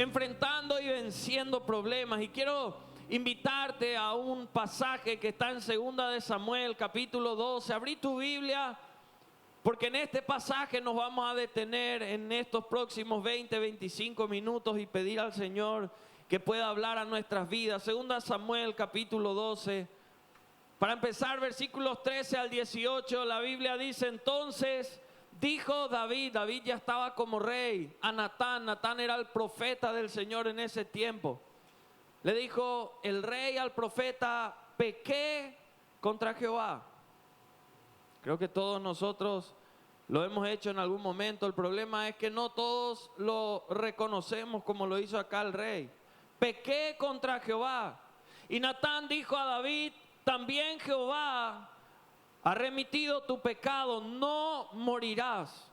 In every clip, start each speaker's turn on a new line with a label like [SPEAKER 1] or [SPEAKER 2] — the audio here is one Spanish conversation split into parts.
[SPEAKER 1] enfrentando y venciendo problemas. Y quiero invitarte a un pasaje que está en 2 de Samuel, capítulo 12. Abrí tu Biblia, porque en este pasaje nos vamos a detener en estos próximos 20-25 minutos y pedir al Señor que pueda hablar a nuestras vidas. 2 Samuel, capítulo 12. Para empezar, versículos 13 al 18, la Biblia dice: entonces dijo David ya estaba como rey, a Natán era el profeta del Señor en ese tiempo. Le dijo el rey al profeta: pequé contra Jehová. Creo que todos nosotros lo hemos hecho en algún momento. El problema es que no todos lo reconocemos como lo hizo acá el rey. Pequé contra Jehová. Y Natán dijo a David: también Jehová ha remitido tu pecado, no morirás.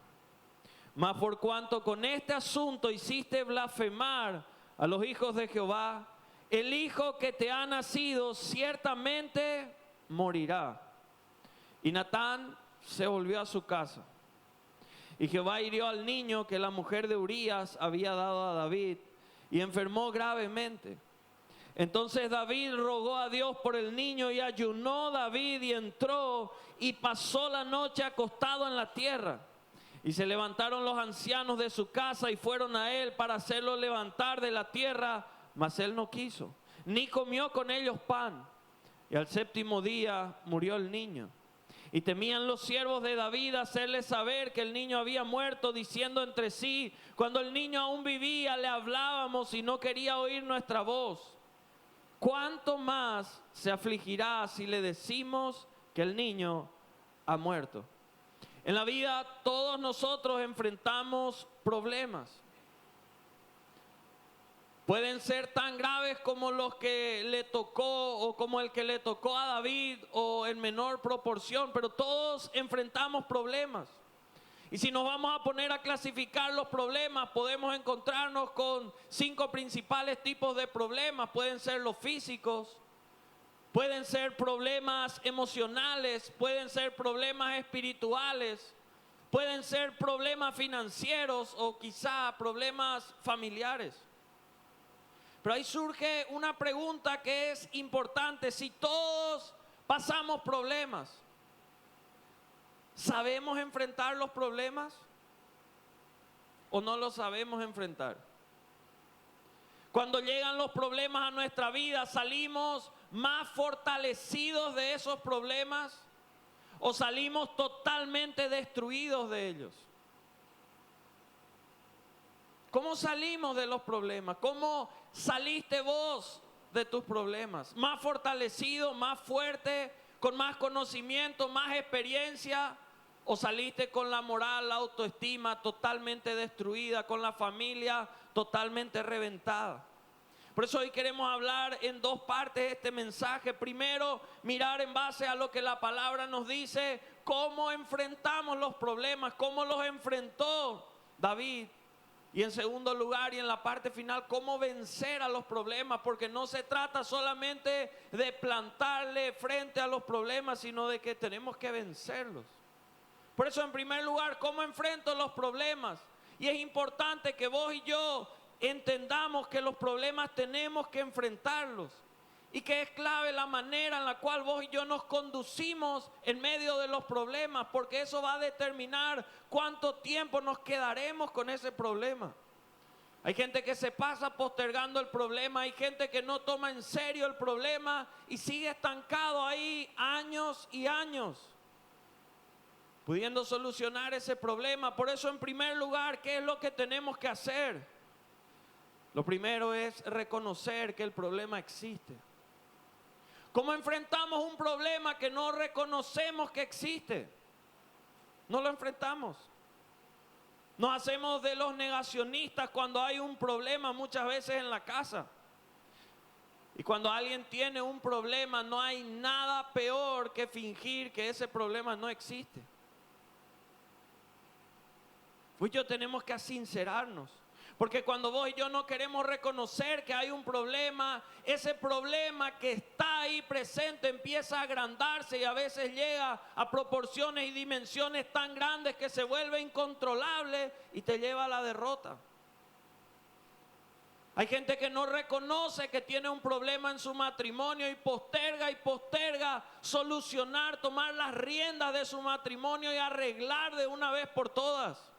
[SPEAKER 1] Mas por cuanto con este asunto hiciste blasfemar a los hijos de Jehová, el hijo que te ha nacido ciertamente morirá. Y Natán se volvió a su casa. Y Jehová hirió al niño que la mujer de Urías había dado a David, y enfermó gravemente. Entonces David rogó a Dios por el niño, y ayunó David y entró y pasó la noche acostado en la tierra. Y se levantaron los ancianos de su casa y fueron a él para hacerlo levantar de la tierra, mas él no quiso, ni comió con ellos pan. Y al 7º día murió el niño. Y temían los siervos de David hacerle saber que el niño había muerto, diciendo entre sí: cuando el niño aún vivía le hablábamos y no quería oír nuestra voz. ¿Cuánto más se afligirá si le decimos que el niño ha muerto? En la vida todos nosotros enfrentamos problemas. Pueden ser tan graves como los que le tocó o como el que le tocó a David, o en menor proporción, pero todos enfrentamos problemas. Y si nos vamos a poner a clasificar los problemas, podemos encontrarnos con 5 principales tipos de problemas. Pueden ser los físicos, pueden ser problemas emocionales, pueden ser problemas espirituales, pueden ser problemas financieros o quizá problemas familiares. Pero ahí surge una pregunta que es importante: si todos pasamos problemas, ¿sabemos enfrentar los problemas o no los sabemos enfrentar? Cuando llegan los problemas a nuestra vida, ¿salimos más fortalecidos de esos problemas o salimos totalmente destruidos de ellos? ¿Cómo salimos de los problemas? ¿Cómo saliste vos de tus problemas? ¿Más fortalecido, más fuerte, con más conocimiento, más experiencia? ¿O saliste con la moral, la autoestima totalmente destruida, con la familia totalmente reventada? Por eso hoy queremos hablar en 2 partes de este mensaje. Primero, mirar en base a lo que la palabra nos dice, cómo enfrentamos los problemas, cómo los enfrentó David. Y en segundo lugar, y en la parte final, cómo vencer a los problemas, porque no se trata solamente de plantarle frente a los problemas, sino de que tenemos que vencerlos. Por eso, en primer lugar, ¿cómo enfrento los problemas? Y es importante que vos y yo entendamos que los problemas tenemos que enfrentarlos, y que es clave la manera en la cual vos y yo nos conducimos en medio de los problemas, porque eso va a determinar cuánto tiempo nos quedaremos con ese problema. Hay gente que se pasa postergando el problema, hay gente que no toma en serio el problema y sigue estancado ahí años y años, pudiendo solucionar ese problema. Por eso, en primer lugar, ¿qué es lo que tenemos que hacer? Lo primero es reconocer que el problema existe. ¿Cómo enfrentamos un problema que no reconocemos que existe? No lo enfrentamos. Nos hacemos de los negacionistas cuando hay un problema, muchas veces en la casa. Y cuando alguien tiene un problema, no hay nada peor que fingir que ese problema no existe. Pues yo tenemos que sincerarnos. Porque cuando vos y yo no queremos reconocer que hay un problema, ese problema que está ahí presente empieza a agrandarse y a veces llega a proporciones y dimensiones tan grandes que se vuelve incontrolable y te lleva a la derrota. Hay gente que no reconoce que tiene un problema en su matrimonio y posterga solucionar, tomar las riendas de su matrimonio y arreglar de una vez por todas.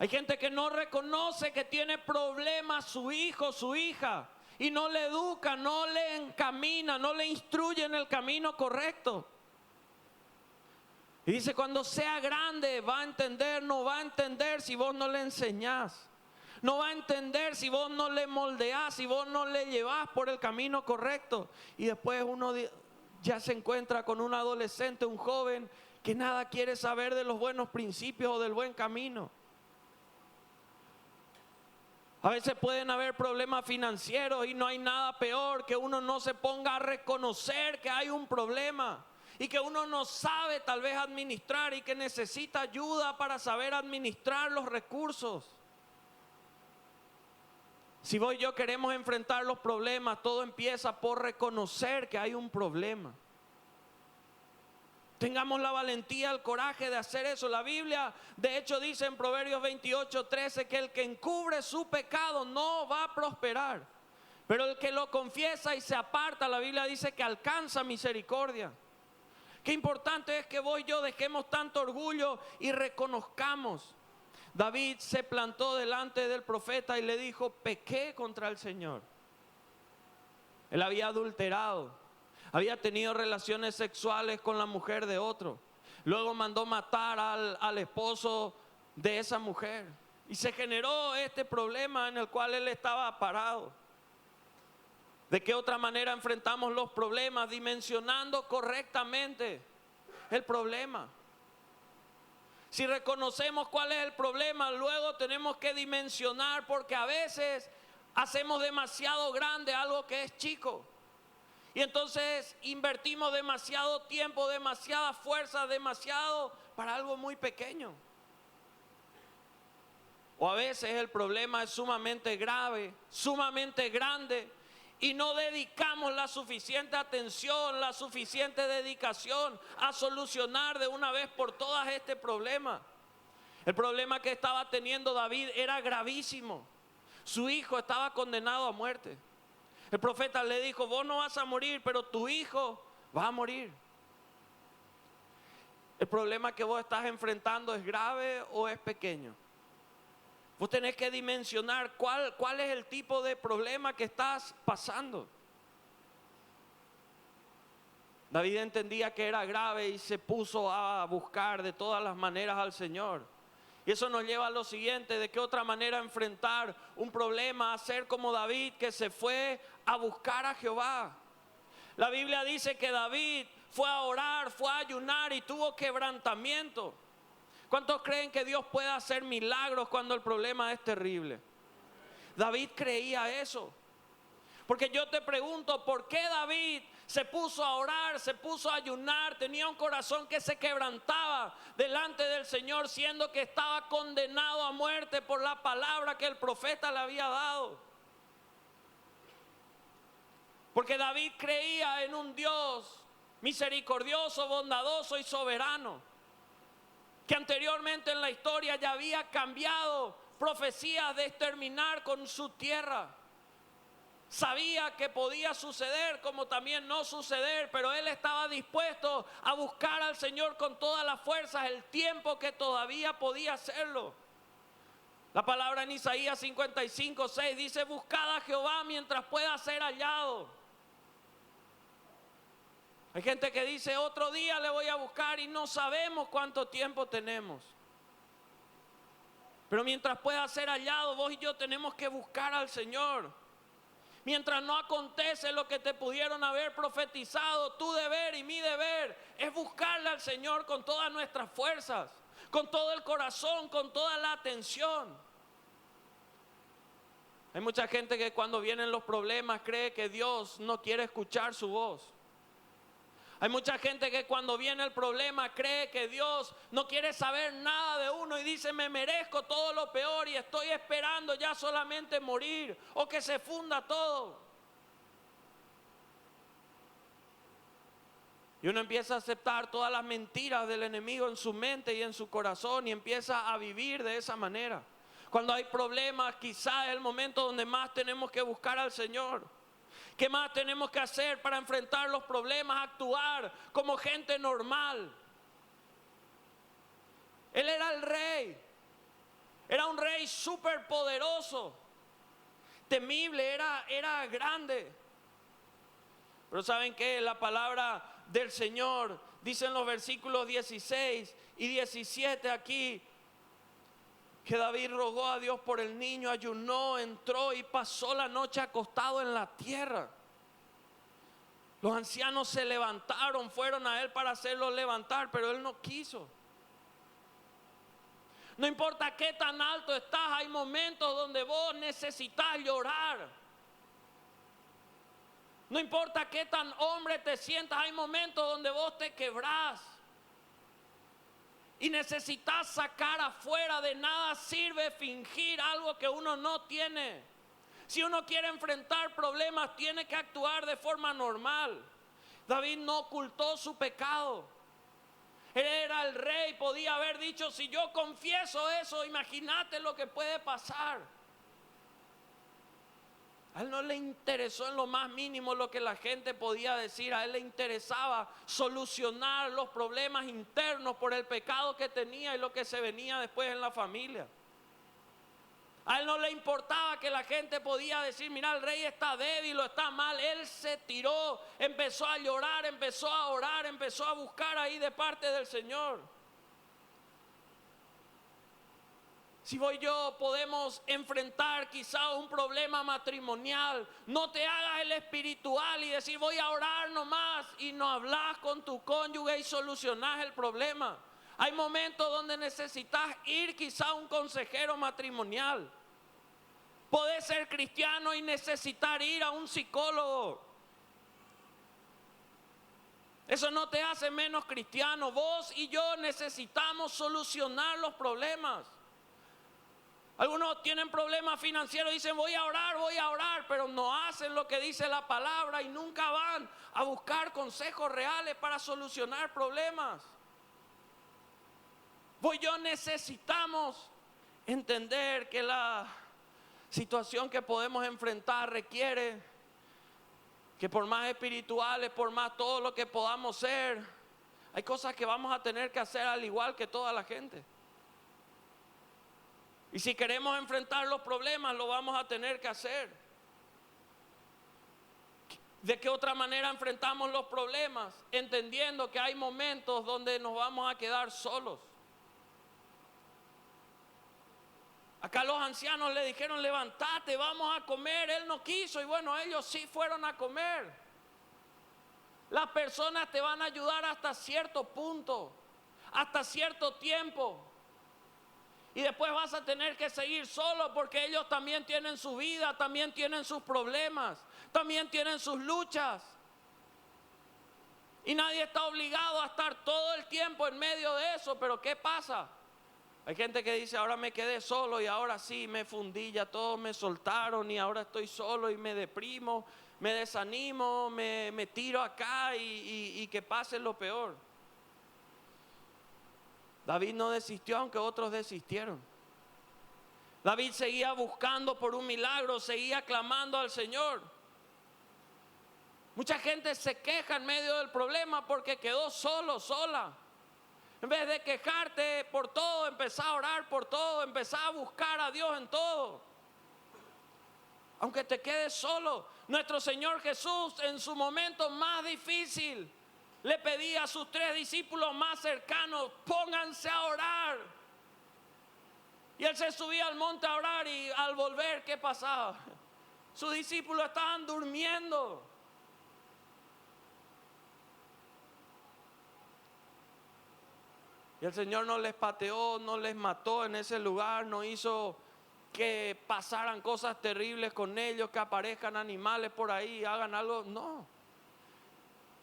[SPEAKER 1] Hay gente que no reconoce que tiene problemas su hijo, su hija, y no le educa, no le encamina, no le instruye en el camino correcto. Y dice, cuando sea grande va a entender, no va a entender si vos no le enseñás. No va a entender si vos no le moldeás, si vos no le llevás por el camino correcto. Y después uno ya se encuentra con un adolescente, un joven, que nada quiere saber de los buenos principios o del buen camino. A veces pueden haber problemas financieros y no hay nada peor que uno no se ponga a reconocer que hay un problema y que uno no sabe tal vez administrar y que necesita ayuda para saber administrar los recursos. Si vos y yo queremos enfrentar los problemas, todo empieza por reconocer que hay un problema. Tengamos la valentía, el coraje de hacer eso. La Biblia, de hecho, dice en Proverbios 28:13 que el que encubre su pecado no va a prosperar. Pero el que lo confiesa y se aparta, la Biblia dice que alcanza misericordia. Qué importante es que vos y yo dejemos tanto orgullo y reconozcamos. David se plantó delante del profeta y le dijo, pequé contra el Señor. Él había adulterado, había tenido relaciones sexuales con la mujer de otro. Luego mandó matar al esposo de esa mujer. Y se generó este problema en el cual él estaba parado. ¿De qué otra manera enfrentamos los problemas? Dimensionando correctamente el problema. Si reconocemos cuál es el problema, luego tenemos que dimensionar, porque a veces hacemos demasiado grande algo que es chico. Y entonces invertimos demasiado tiempo, demasiada fuerza, demasiado para algo muy pequeño. O a veces el problema es sumamente grave, sumamente grande, y no dedicamos la suficiente atención, la suficiente dedicación a solucionar de una vez por todas este problema. El problema que estaba teniendo David era gravísimo. Su hijo estaba condenado a muerte. El profeta le dijo, vos no vas a morir, pero tu hijo va a morir. El problema que vos estás enfrentando es grave o es pequeño. Vos tenés que dimensionar cuál es el tipo de problema que estás pasando. David entendía que era grave y se puso a buscar de todas las maneras al Señor. Y eso nos lleva a lo siguiente, de qué otra manera enfrentar un problema, hacer como David, que se fue a buscar a Jehová. La Biblia dice que David fue a orar, fue a ayunar y tuvo quebrantamiento. ¿Cuántos creen que Dios puede hacer milagros cuando el problema es terrible? David creía eso. Porque yo te pregunto, ¿por qué David se puso a orar, se puso a ayunar? Tenía un corazón que se quebrantaba delante del Señor, siendo que estaba condenado a muerte por la palabra que el profeta le había dado. Porque David creía en un Dios misericordioso, bondadoso y soberano, que anteriormente en la historia ya había cambiado profecías de exterminar con su tierra. Sabía que podía suceder como también no suceder, pero él estaba dispuesto a buscar al Señor con todas las fuerzas el tiempo que todavía podía hacerlo. La palabra en Isaías 55:6 dice, buscad a Jehová mientras pueda ser hallado. Hay gente que dice, otro día le voy a buscar, y no sabemos cuánto tiempo tenemos. Pero mientras pueda ser hallado, vos y yo tenemos que buscar al Señor. Mientras no acontece lo que te pudieron haber profetizado, tu deber y mi deber es buscarle al Señor con todas nuestras fuerzas, con todo el corazón, con toda la atención. Hay mucha gente que cuando vienen los problemas cree que Dios no quiere escuchar su voz. Hay mucha gente que cuando viene el problema cree que Dios no quiere saber nada de uno y dice, me merezco todo lo peor y estoy esperando ya solamente morir o que se funda todo. Y uno empieza a aceptar todas las mentiras del enemigo en su mente y en su corazón y empieza a vivir de esa manera. Cuando hay problemas, quizás es el momento donde más tenemos que buscar al Señor. ¿Qué más tenemos que hacer para enfrentar los problemas? Actuar como gente normal. Él era el rey. Era un rey súper poderoso. Temible, era grande. Pero ¿saben qué? La palabra del Señor dice en los versículos 16 y 17 aquí, que David rogó a Dios por el niño, ayunó, entró y pasó la noche acostado en la tierra. Los ancianos se levantaron, fueron a él para hacerlo levantar, pero él no quiso. No importa qué tan alto estás, hay momentos donde vos necesitas llorar. No importa qué tan hombre te sientas, hay momentos donde vos te quebrás. Y necesitas sacar afuera. De nada sirve fingir algo que uno no tiene. Si uno quiere enfrentar problemas, tiene que actuar de forma normal. David no ocultó su pecado. Él era el rey, podía haber dicho, si yo confieso eso, imagínate lo que puede pasar. A él no le interesó en lo más mínimo lo que la gente podía decir. A él le interesaba solucionar los problemas internos por el pecado que tenía y lo que se venía después en la familia. A él no le importaba que la gente podía decir, mira, el rey está débil o está mal. Él se tiró, empezó a llorar, empezó a orar, empezó a buscar ahí de parte del Señor. Si vos y yo podemos enfrentar quizá un problema matrimonial, no te hagas el espiritual y decir voy a orar nomás y no hablas con tu cónyuge y solucionás el problema. Hay momentos donde necesitas ir quizá a un consejero matrimonial. Podés ser cristiano y necesitar ir a un psicólogo. Eso no te hace menos cristiano. Vos y yo necesitamos solucionar los problemas. Algunos tienen problemas financieros y dicen voy a orar, pero no hacen lo que dice la palabra y nunca van a buscar consejos reales para solucionar problemas. Vos y yo necesitamos entender que la situación que podemos enfrentar requiere que por más espirituales, por más todo lo que podamos ser, hay cosas que vamos a tener que hacer al igual que toda la gente. Y si queremos enfrentar los problemas, lo vamos a tener que hacer. ¿De qué otra manera enfrentamos los problemas? Entendiendo que hay momentos donde nos vamos a quedar solos. Acá los ancianos le dijeron, levántate, vamos a comer. Él no quiso y bueno, ellos sí fueron a comer. Las personas te van a ayudar hasta cierto punto, hasta cierto tiempo. Y después vas a tener que seguir solo porque ellos también tienen su vida, también tienen sus problemas, también tienen sus luchas. Y nadie está obligado a estar todo el tiempo en medio de eso, pero ¿qué pasa? Hay gente que dice, ahora me quedé solo y ahora sí me fundí, ya todos me soltaron y ahora estoy solo y me deprimo, me desanimo, me tiro acá y que pase lo peor. David no desistió aunque otros desistieron. David seguía buscando por un milagro, seguía clamando al Señor. Mucha gente se queja en medio del problema porque quedó solo, sola. En vez de quejarte por todo, empezá a orar por todo, empezá a buscar a Dios en todo. Aunque te quedes solo, nuestro Señor Jesús en su momento más difícil le pedía a sus 3 discípulos más cercanos, pónganse a orar. Y él se subía al monte a orar y al volver, ¿qué pasaba? Sus discípulos estaban durmiendo. Y el Señor no les pateó, no les mató en ese lugar, no hizo que pasaran cosas terribles con ellos, que aparezcan animales por ahí, hagan algo, no.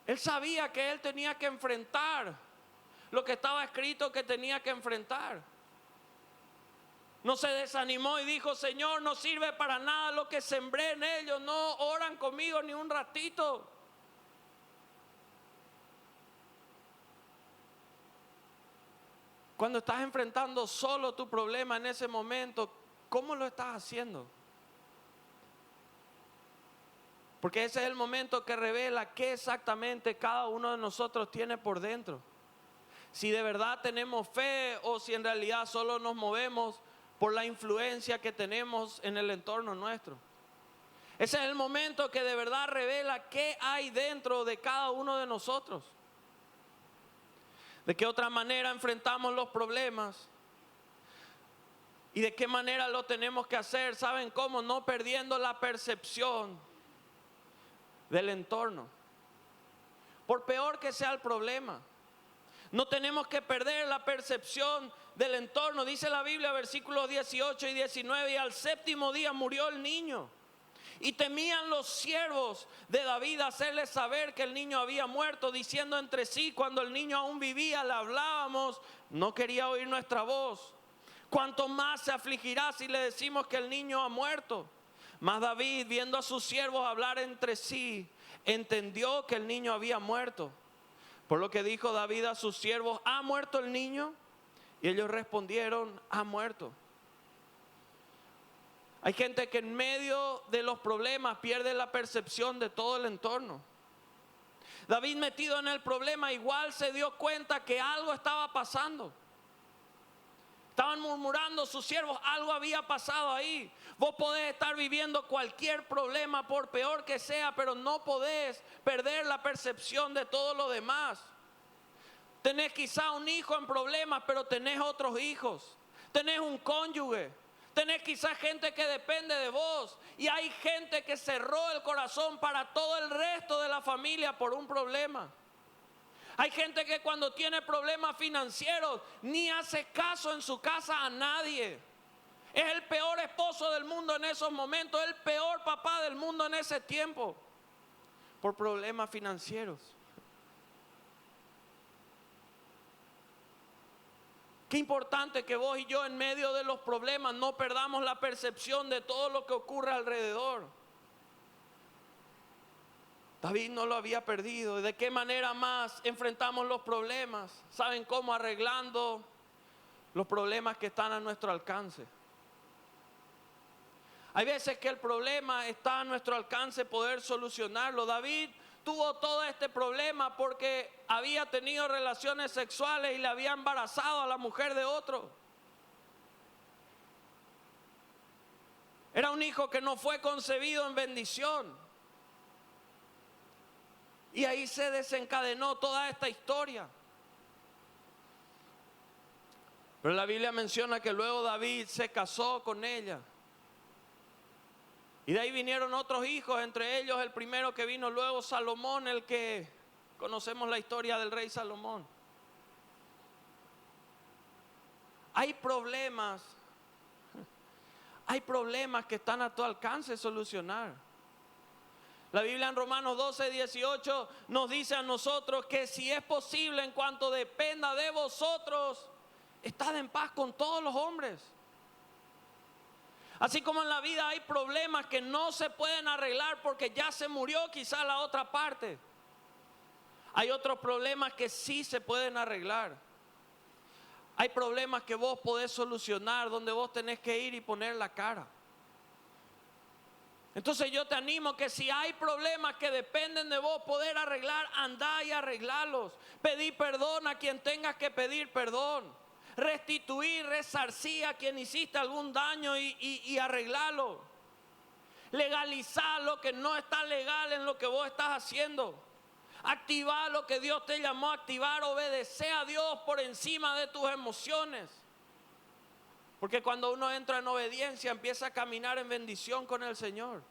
[SPEAKER 1] Él sabía que él tenía que enfrentar lo que estaba escrito que tenía que enfrentar. No se desanimó y dijo, Señor, no sirve para nada lo que sembré en ellos, no oran conmigo ni un ratito. Cuando estás enfrentando solo tu problema en ese momento, ¿cómo lo estás haciendo? Porque ese es el momento que revela qué exactamente cada uno de nosotros tiene por dentro. Si de verdad tenemos fe o si en realidad solo nos movemos por la influencia que tenemos en el entorno nuestro. Ese es el momento que de verdad revela qué hay dentro de cada uno de nosotros. De qué otra manera enfrentamos los problemas. Y de qué manera lo tenemos que hacer. ¿Saben cómo? No perdiendo la percepción del entorno. Por peor que sea el problema, no tenemos que perder la percepción del entorno. Dice la Biblia, versículos 18 y 19, y al séptimo día murió el niño. Y temían los siervos de David hacerle saber que el niño había muerto, diciendo entre sí: cuando el niño aún vivía, le hablábamos, no quería oír nuestra voz. Cuanto más se afligirá si le decimos que el niño ha muerto. Mas David, viendo a sus siervos hablar entre sí, entendió que el niño había muerto. Por lo que dijo David a sus siervos: ¿ha muerto el niño? Y ellos respondieron: ha muerto. Hay gente que en medio de los problemas pierde la percepción de todo el entorno. David, metido en el problema, igual se dio cuenta que algo estaba pasando. Estaban murmurando sus siervos, algo había pasado ahí. Vos podés estar viviendo cualquier problema, por peor que sea, pero no podés perder la percepción de todo lo demás. Tenés quizá un hijo en problemas, pero tenés otros hijos. Tenés un cónyuge. Tenés quizá gente que depende de vos. Y hay gente que cerró el corazón para todo el resto de la familia por un problema. Hay gente que cuando tiene problemas financieros ni hace caso en su casa a nadie. Es el peor esposo del mundo en esos momentos, el peor papá del mundo en ese tiempo, por problemas financieros. Qué importante que vos y yo en medio de los problemas no perdamos la percepción de todo lo que ocurre alrededor. David no lo había perdido. ¿Y de qué manera más enfrentamos los problemas? ¿Saben cómo? Arreglando los problemas que están a nuestro alcance. Hay veces que el problema está a nuestro alcance poder solucionarlo. David tuvo todo este problema porque había tenido relaciones sexuales y le había embarazado a la mujer de otro. Era un hijo que no fue concebido en bendición. Y ahí se desencadenó toda esta historia. Pero la Biblia menciona que luego David se casó con ella. Y de ahí vinieron otros hijos, entre ellos el primero que vino luego, Salomón, el que conocemos la historia del rey Salomón. Hay problemas que están a tu alcance solucionar. La Biblia en Romanos 12, 18 nos dice a nosotros que si es posible, en cuanto dependa de vosotros, estad en paz con todos los hombres. Así como en la vida hay problemas que no se pueden arreglar porque ya se murió quizá la otra parte, hay otros problemas que sí se pueden arreglar. Hay problemas que vos podés solucionar, donde vos tenés que ir y poner la cara. Entonces yo te animo que si hay problemas que dependen de vos poder arreglar, andá y arreglarlos. Pedí perdón a quien tengas que pedir perdón. Restituir, resarcir a quien hiciste algún daño y arreglarlo. Legalizar lo que no está legal en lo que vos estás haciendo. Activar lo que Dios te llamó a activar. Obedecer a Dios por encima de tus emociones. Porque cuando uno entra en obediencia, empieza a caminar en bendición con el Señor.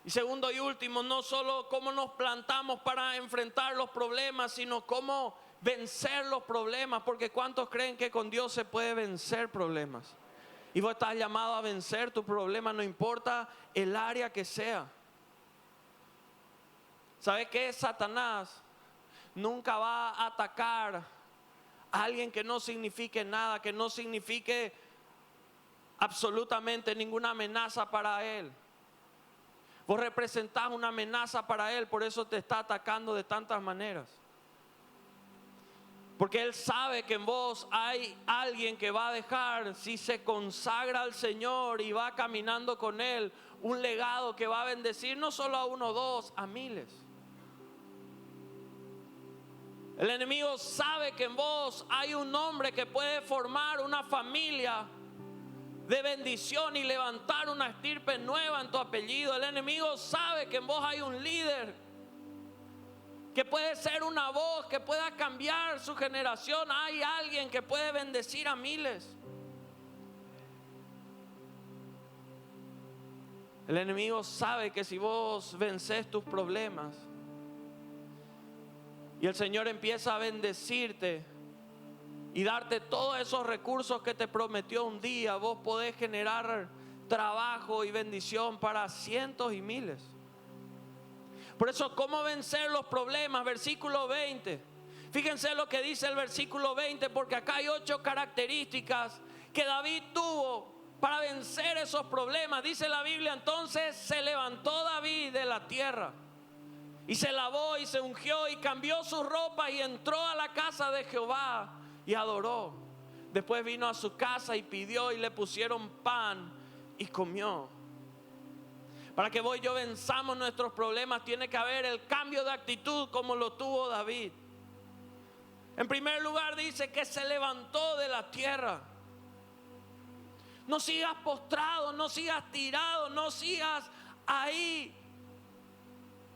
[SPEAKER 1] Y segundo y último, no solo cómo nos plantamos para enfrentar los problemas, sino cómo vencer los problemas. Porque ¿cuántos creen que con Dios se puede vencer problemas? Y vos estás llamado a vencer tu problema, no importa el área que sea. ¿Sabe qué? Satanás nunca va a atacar a alguien que no signifique nada, que no signifique absolutamente ninguna amenaza para él. Vos representás una amenaza para él, por eso te está atacando de tantas maneras. Porque Él sabe que en vos hay alguien que va a dejar, si se consagra al Señor y va caminando con Él, un legado que va a bendecir no solo a uno o dos, a miles. El enemigo sabe que en vos hay un hombre que puede formar una familia de bendición y levantar una estirpe nueva en tu apellido. El enemigo sabe que en vos hay un líder que puede ser una voz que pueda cambiar su generación. Hay alguien que puede bendecir a miles. El enemigo sabe que si vos vences tus problemas y el Señor empieza a bendecirte y darte todos esos recursos que te prometió un día, vos podés generar trabajo y bendición para cientos y miles. Por eso, ¿cómo vencer los problemas? Versículo 20. Fíjense lo que dice el versículo 20, porque acá hay 8 características que David tuvo para vencer esos problemas. Dice la Biblia: entonces se levantó David de la tierra y se lavó y se ungió y cambió su ropa y entró a la casa de Jehová y adoró. Después vino a su casa y pidió y le pusieron pan y comió. Para que vos y yo venzamos nuestros problemas tiene que haber el cambio de actitud como lo tuvo David. En primer lugar dice que se levantó de la tierra. No sigas postrado, no sigas tirado, no sigas ahí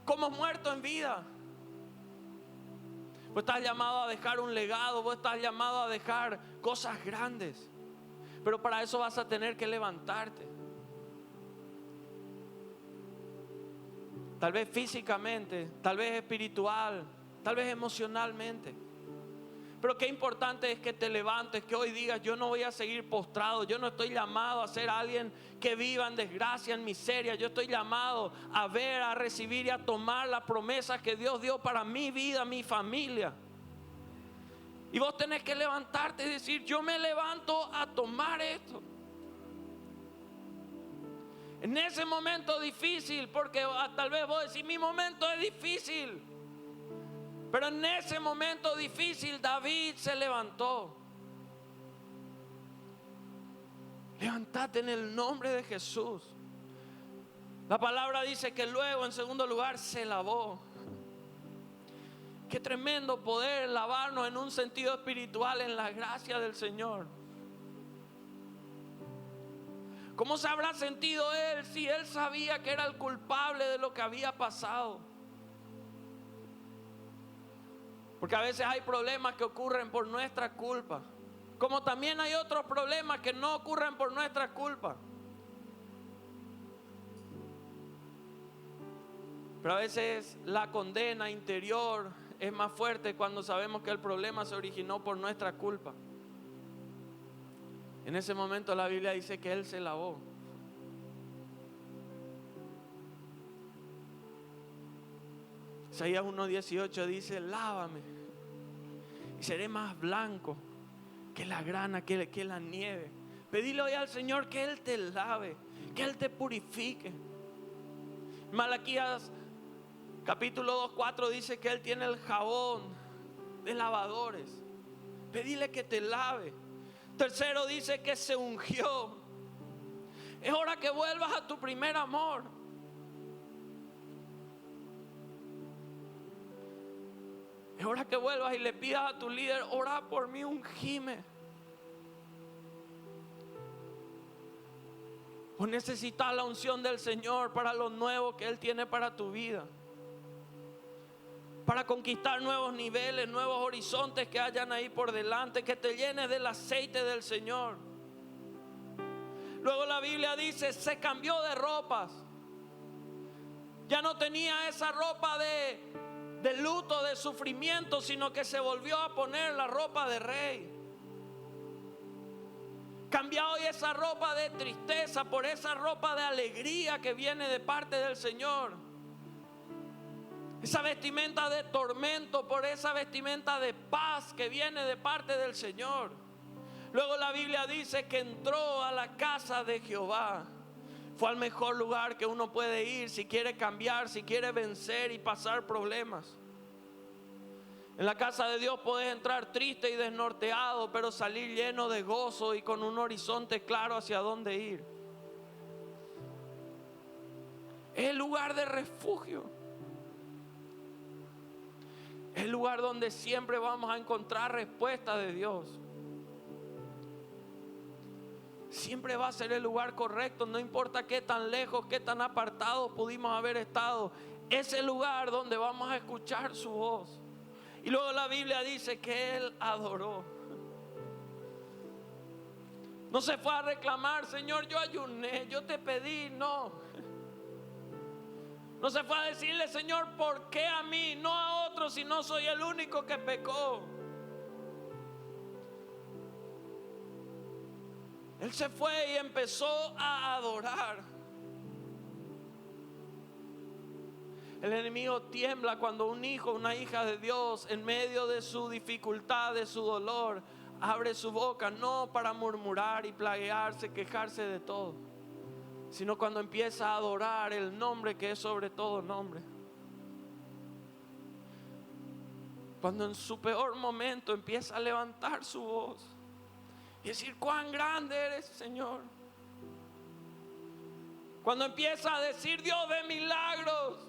[SPEAKER 1] como muerto en vida. Vos estás llamado a dejar un legado, vos estás llamado a dejar cosas grandes. Pero para eso vas a tener que levantarte. Tal vez físicamente, tal vez espiritual, tal vez emocionalmente. Pero qué importante es que te levantes, que hoy digas: yo no voy a seguir postrado, yo no estoy llamado a ser alguien que viva en desgracia, en miseria. Yo estoy llamado a ver, a recibir y a tomar las promesas que Dios dio para mi vida, mi familia. Y vos tenés que levantarte y decir: yo me levanto a tomar esto. En ese momento difícil, porque tal vez vos decís: mi momento es difícil. Pero en ese momento difícil David se levantó. Levántate en el nombre de Jesús. La palabra dice que luego, en segundo lugar, se lavó. Qué tremendo poder lavarnos en un sentido espiritual en la gracia del Señor. ¿Cómo se habrá sentido él si él sabía que era el culpable de lo que había pasado? Porque a veces hay problemas que ocurren por nuestra culpa, como también hay otros problemas que no ocurren por nuestra culpa. Pero a veces la condena interior es más fuerte cuando sabemos que el problema se originó por nuestra culpa. En ese momento la Biblia dice que él se lavó. Isaías 1:18 dice: lávame y seré más blanco que la grana, que la nieve. Pedile hoy al Señor que Él te lave, que Él te purifique. Malaquías capítulo 2:4 dice que Él tiene el jabón de lavadores. Pedile que te lave. Tercero dice que se ungió. Es hora que vuelvas a tu primer amor. Es hora que vuelvas y le pidas a tu líder: ora por mí, ungime. Vos necesitas la unción del Señor para lo nuevo que Él tiene para tu vida, para conquistar nuevos niveles, nuevos horizontes que hayan ahí por delante, que te llenes del aceite del Señor. Luego la Biblia dice: se cambió de ropas. Ya no tenía esa ropa de luto, de sufrimiento, sino que se volvió a poner la ropa de rey. Cambia hoy esa ropa de tristeza por esa ropa de alegría que viene de parte del Señor. Esa vestimenta de tormento por esa vestimenta de paz que viene de parte del Señor. Luego la Biblia dice que entró a la casa de Jehová. Fue al mejor lugar que uno puede ir si quiere cambiar, si quiere vencer y pasar problemas. En la casa de Dios puedes entrar triste y desnorteado, pero salir lleno de gozo y con un horizonte claro hacia dónde ir. Es el lugar de refugio. Es el lugar donde siempre vamos a encontrar respuesta de Dios. Siempre va a ser el lugar correcto, no importa qué tan lejos, qué tan apartados pudimos haber estado. Es el lugar donde vamos a escuchar su voz. Y luego la Biblia dice que Él adoró. No se fue a reclamar, Señor, yo ayuné, yo te pedí, no. No se fue a decirle, Señor, ¿por qué a mí? No a otros, si no soy el único que pecó. Él se fue y empezó a adorar. El enemigo tiembla cuando un hijo, una hija de Dios, en medio de su dificultad, de su dolor, abre su boca, no para murmurar y plaguearse, quejarse de todo, sino cuando empieza a adorar el nombre que es sobre todo nombre. Cuando en su peor momento empieza a levantar su voz y decir, cuán grande eres, Señor. Cuando empieza a decir, Dios de milagros.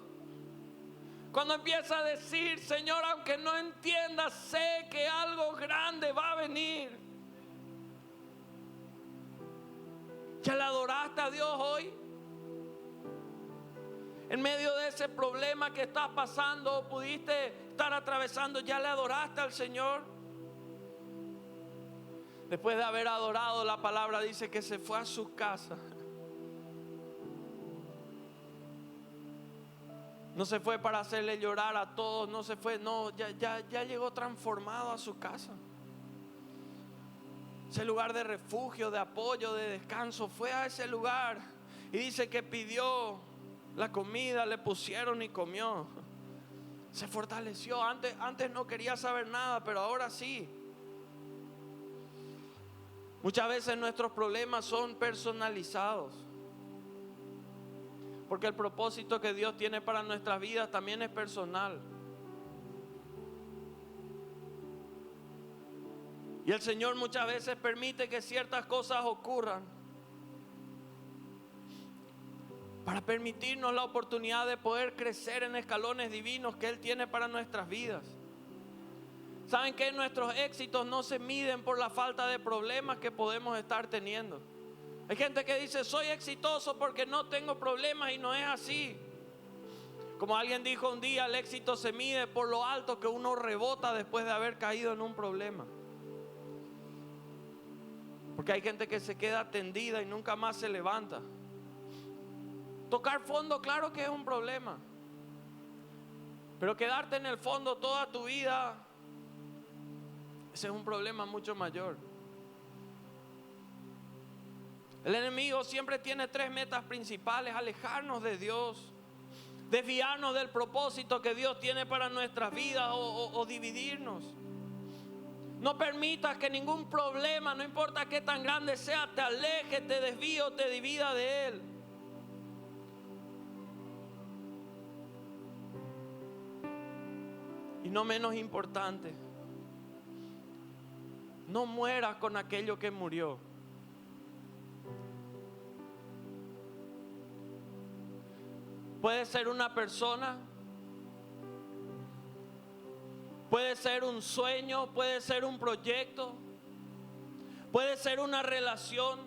[SPEAKER 1] Cuando empieza a decir, Señor, aunque no entienda, sé que algo grande va a venir. ¿Ya le adoraste a Dios hoy? En medio de ese problema que estás pasando, pudiste estar atravesando, ¿ya le adoraste al Señor? Después de haber adorado, la palabra dice que se fue a su casa. No se fue para hacerle llorar a todos, no se fue, no, ya llegó transformado a su casa. Ese lugar de refugio, de apoyo, de descanso, fue a ese lugar y dice que pidió la comida, le pusieron y comió. Se fortaleció, antes no quería saber nada, pero ahora sí. Muchas veces nuestros problemas son personalizados, porque el propósito que Dios tiene para nuestras vidas también es personal. Y el Señor muchas veces permite que ciertas cosas ocurran para permitirnos la oportunidad de poder crecer en escalones divinos que Él tiene para nuestras vidas. ¿Saben que nuestros éxitos no se miden por la falta de problemas que podemos estar teniendo? Hay gente que dice, soy exitoso porque no tengo problemas, y no es así. Como alguien dijo un día, el éxito se mide por lo alto que uno rebota después de haber caído en un problema. Porque hay gente que se queda tendida y nunca más se levanta. Tocar fondo, claro que es un problema. Pero quedarte en el fondo toda tu vida, ese es un problema mucho mayor. El enemigo siempre tiene tres metas principales: alejarnos de Dios, desviarnos del propósito que Dios tiene para nuestras vidas o dividirnos. No permitas que ningún problema, no importa qué tan grande sea, te aleje, te desvíe o te divida de Él. Y no menos importante, no mueras con aquello que murió. Puede ser una persona, puede ser un sueño, puede ser un proyecto, puede ser una relación.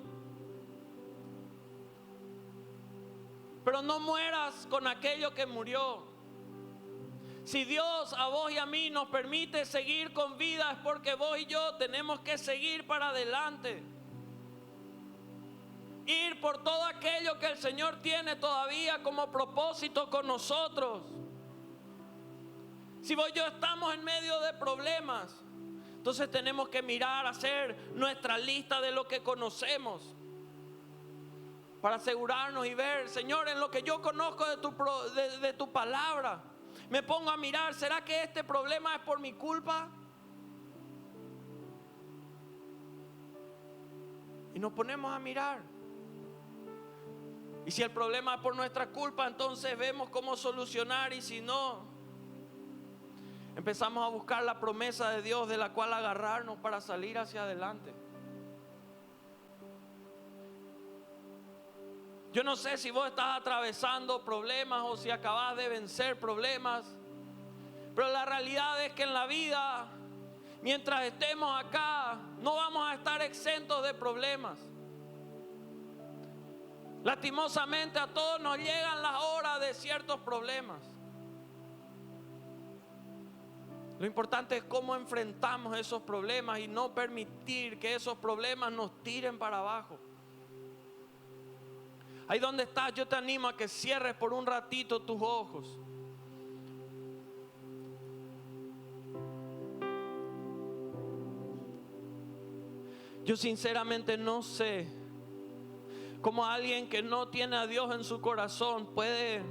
[SPEAKER 1] Pero no mueras con aquello que murió. Si Dios a vos y a mí nos permite seguir con vida, es porque vos y yo tenemos que seguir para adelante. Ir por todo aquello que el Señor tiene todavía como propósito con nosotros. Si vos y yo estamos en medio de problemas, entonces tenemos que mirar, hacer nuestra lista de lo que conocemos, para asegurarnos y ver, Señor, en lo que yo conozco de tu palabra, me pongo a mirar, ¿será que este problema es por mi culpa? Y nos ponemos a mirar. Y si el problema es por nuestra culpa, entonces vemos cómo solucionar. Y si no, empezamos a buscar la promesa de Dios de la cual agarrarnos para salir hacia adelante. Yo no sé si vos estás atravesando problemas o si acabas de vencer problemas, pero la realidad es que en la vida, mientras estemos acá, no vamos a estar exentos de problemas. Lastimosamente a todos nos llegan las horas de ciertos problemas. Lo importante es cómo enfrentamos esos problemas y no permitir que esos problemas nos tiren para abajo. Ahí donde estás, yo te animo a que cierres por un ratito tus ojos. Yo sinceramente no sé cómo alguien que no tiene a Dios en su corazón puede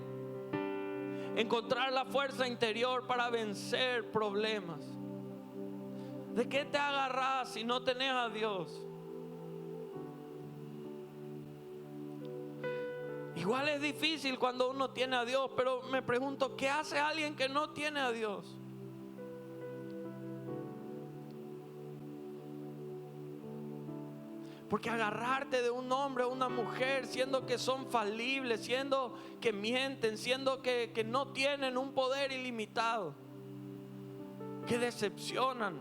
[SPEAKER 1] encontrar la fuerza interior para vencer problemas. ¿De qué te agarras si no tenés a Dios? Igual es difícil cuando uno tiene a Dios, pero me pregunto, ¿qué hace alguien que no tiene a Dios? Porque agarrarte de un hombre o una mujer, siendo que son falibles, siendo que mienten, siendo que no tienen un poder ilimitado, que decepcionan,